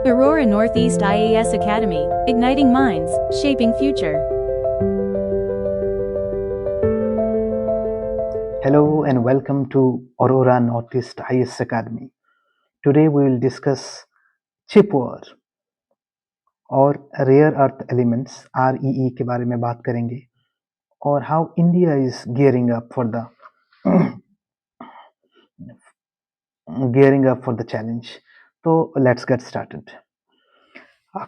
Aurora Northeast IAS Academy, igniting minds, shaping future. Hello and welcome to Aurora Northeast IAS Academy. Today we will discuss chip war और rare earth elements REE के बारे में बात करेंगे और how India is gearing up for the challenge. तो let's get started.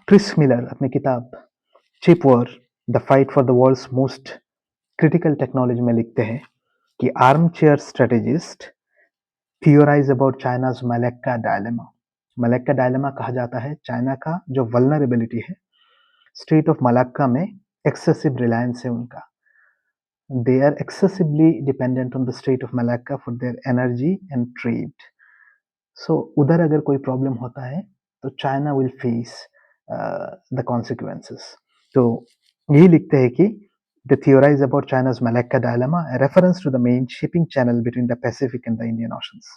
Chris Miller अपनी किताब chip war the fight for the world's most critical technology में लिखते हैं कि armchair strategist theorize about China's Malacca dilemma. Malacca dilemma कहा जाता है चाइना का जो वल्नरेबिलिटी है स्ट्रेट ऑफ मलक्का में एक्सेसिव रिलायंस है उनका. They are excessively dependent on the strait of Malacca for their energy and trade. So उधर अगर कोई प्रॉब्लम होता है तो China will face the consequences. तो यही लिखते हैं कि they theorize about China's Malacca dilemma, a reference to the main shipping channel between the Pacific and the Indian Oceans,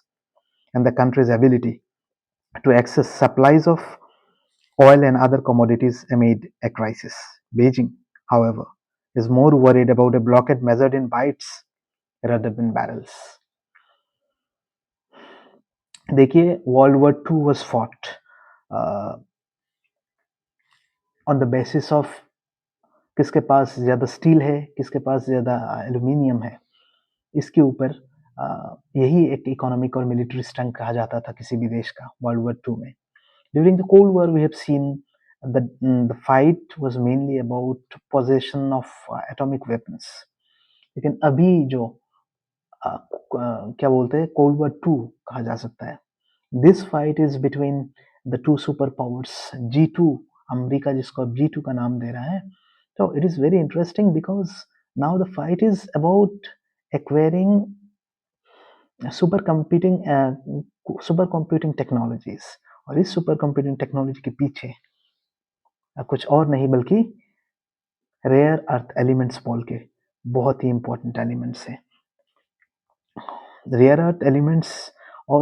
and the country's ability to access supplies of oil and other commodities amid a crisis. Beijing, however, is more worried about a blockade measured in bytes rather than barrels. देखिए, World War II was fought on the basis of किसके पास ज़्यादा steel है, किसके पास ज़्यादा aluminium है, इसके ऊपर यही एक इकोनॉमिक और मिलिट्री स्ट्रेंथ कहा जाता था किसी भी देश का वर्ल्ड वॉर II में. During the cold war we have seen the fight was mainly about possession of atomic weapons. लेकिन अभी जो क्या बोलते हैं कोल्ड वॉर II कहा जा सकता है. This fight is between the two super powers. G2 America जिसको अब G2 का नाम दे रहा है. So it is very interesting because now the fight is about acquiring supercomputing technologies. और इस supercomputing technology के पीछे कुछ और नहीं बल्कि rare earth elements बोल के बहुत ही important elements हैं. Rare earth elements और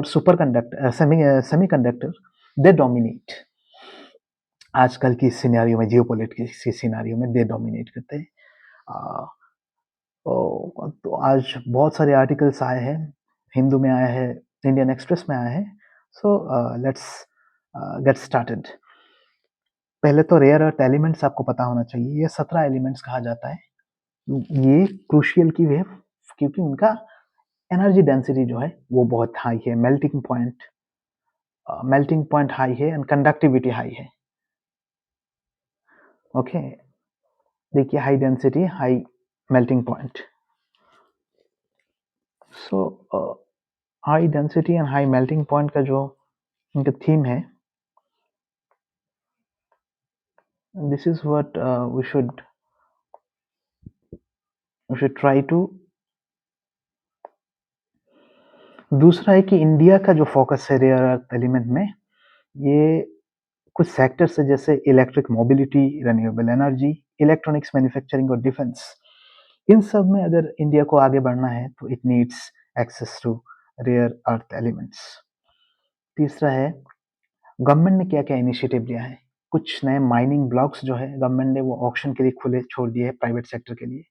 semiconductor they dominate. आजकल की सिनेरियो में जियोपॉलिटिक्स की सिनेरियो में दे डोमिनेट करते हैं. तो आज बहुत सारे आर्टिकल्स आए हैं, हिंदू में आया है, इंडियन एक्सप्रेस में आया है. So let's get started. पहले तो रेयर अर्थ एलिमेंट्स आपको पता होना चाहिए. ये 17 एलिमेंट्स कहा जाता है. ये क्रूशियल की है क्योंकि उनका एनर्जी डेंसिटी जो है वो बहुत हाई है, मेल्टिंग पॉइंट हाई है एंड कंडक्टिविटी हाई है. ओके देखिए, high density, high melting point. So high density and high melting point का जो इनका थीम है, this is what we should try to. दूसरा है कि इंडिया का जो फोकस है रेयर अर्थ एलिमेंट में, ये कुछ सेक्टर्स है जैसे electric mobility, renewable energy, electronics manufacturing और डिफेंस. इन सब में अगर इंडिया को आगे बढ़ना है तो it needs access to rare earth elements. तीसरा है गवर्नमेंट ने क्या क्या इनिशिएटिव लिया है. कुछ नए माइनिंग ब्लॉक्स जो है गवर्नमेंट ने वो ऑक्शन के लिए खुले छोड़ दिए है प्राइवेट सेक्टर के लिए.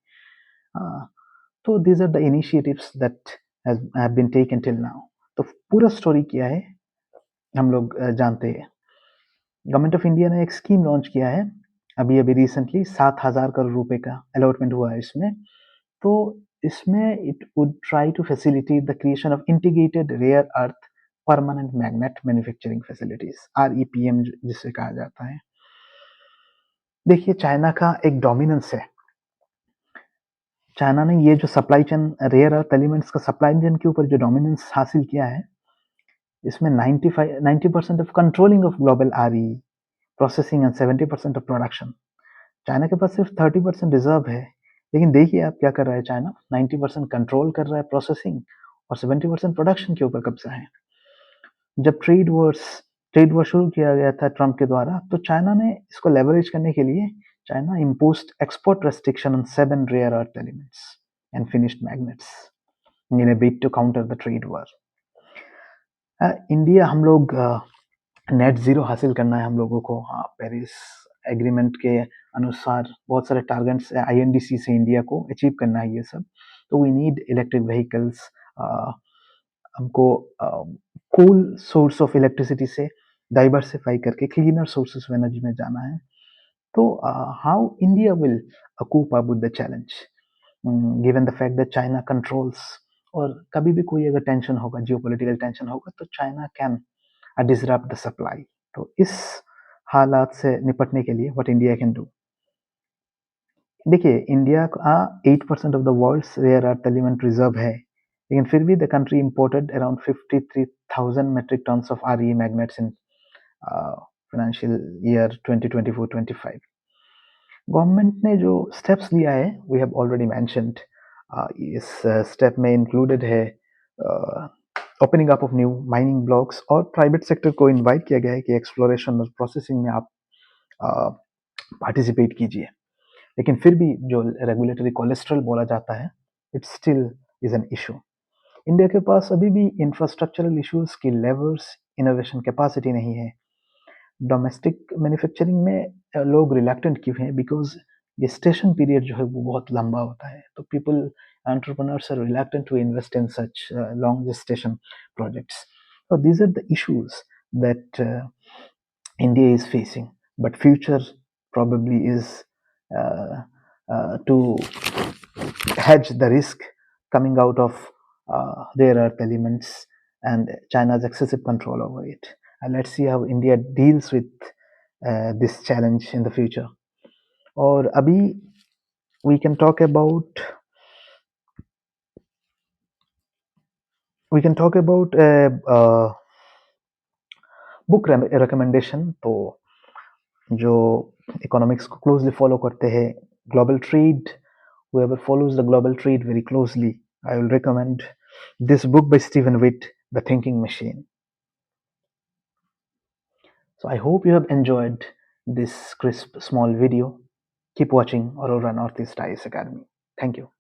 तो these are the initiatives that have been taken till now. तो पूरा स्टोरी क्या है हम लोग जानते हैं. गवर्नमेंट ऑफ इंडिया ने एक स्कीम लॉन्च किया है अभी रिसेंटली. 7,000 करोड़ रुपए का अलॉटमेंट हुआ है इसमें. तो इसमें it would try to facilitate the creation of integrated rare earth permanent magnet manufacturing facilities, REPM जिसे कहा जाता है. देखिए, चाइना का एक डोमिनेंस है. चाइना ने ये जो supply chain rare earth elements का सप्लाई चेन के ऊपर जो डोमिनेंस हासिल किया है, इसमें 90% of controlling of global RE processing and 70% of production. China के पास सिर्फ 30% रिजर्व है. लेकिन देखिए आप क्या कर रहा है चाइना. 90% कंट्रोल कर रहा है प्रोसेसिंग और 70% प्रोडक्शन के ऊपर कब्जा है. जब ट्रेड वॉर शुरू किया गया था ट्रम्प के द्वारा, तो चाइना ने इसको लेवरेज करने के लिए China imposed export restriction on 7 rare earth elements and finished magnets in a bid to counter the trade war. India हम लोग नेट ज़ीरो हासिल करना है हम लोगों को। हाँ, पेरिस एग्रीमेंट के अनुसार बहुत सारे टारगेट्स आईएनडीसी से इंडिया को अचीव करना है ये सब। तो वी नीड इलेक्ट्रिक व्हीकल्स, हमको कूल सोर्स ऑफ इलेक्ट्रिसिटी से डाइवर्सिफाई करके क्लीनर सोर्सेस ऑफ एनर्जी में जाना है। तो how India will cope up with the challenge, given the fact that China controls, और कभी भी कोई अगर टेंशन होगा, जियोपॉलिटिकल टेंशन होगा, तो China can disrupt the supply. तो इस हालात से निपटने के लिए व्हाट इंडिया कैन डू। देखिए, इंडिया का 8% of the world's rare earth element reserve है, लेकिन फिर भी the country imported around 53,000 metric tonnes of RE magnets in financial year 2024-25। Government ने जो स्टेप्स लिया है वी हैव ऑलरेडी मेंशन्ड। इस स्टेप में इंक्लूडेड है opening up of new mining blocks, और प्राइवेट सेक्टर को इनवाइट किया गया है कि एक्सप्लोरेशन और प्रोसेसिंग में आप पार्टिसिपेट कीजिए। लेकिन फिर भी जो रेगुलेटरी कोलेस्ट्रॉल बोला जाता है, it still is an issue. India के पास अभी भी इंफ्रास्ट्रक्चरल इश्यूज की लेवर्स, इनोवेशन कैपेसिटी नहीं है। डोमेस्टिक मैन्युफैक्चरिंग में लोग रिलैक्टेंट क्यों हैं? बिकॉज gestation पीरियड जो है वो बहुत लंबा होता है, तो people, entrepreneurs are reluctant to invest in such long gestation projects. So these are the issues that India is facing, but future probably is uh, to hedge the risk coming out of rare earth elements and China's excessive control over it. And let's see how India deals with this challenge in the future. और अभी we can talk about book recommendation. तो जो economics को closely follow करते हैं, global trade, whoever follows the global trade very closely, I will recommend this book by Stephen Witt, The Thinking Machine. So I hope you have enjoyed this crisp small video. Keep watching Aurora Northeast IAS Academy. Thank you.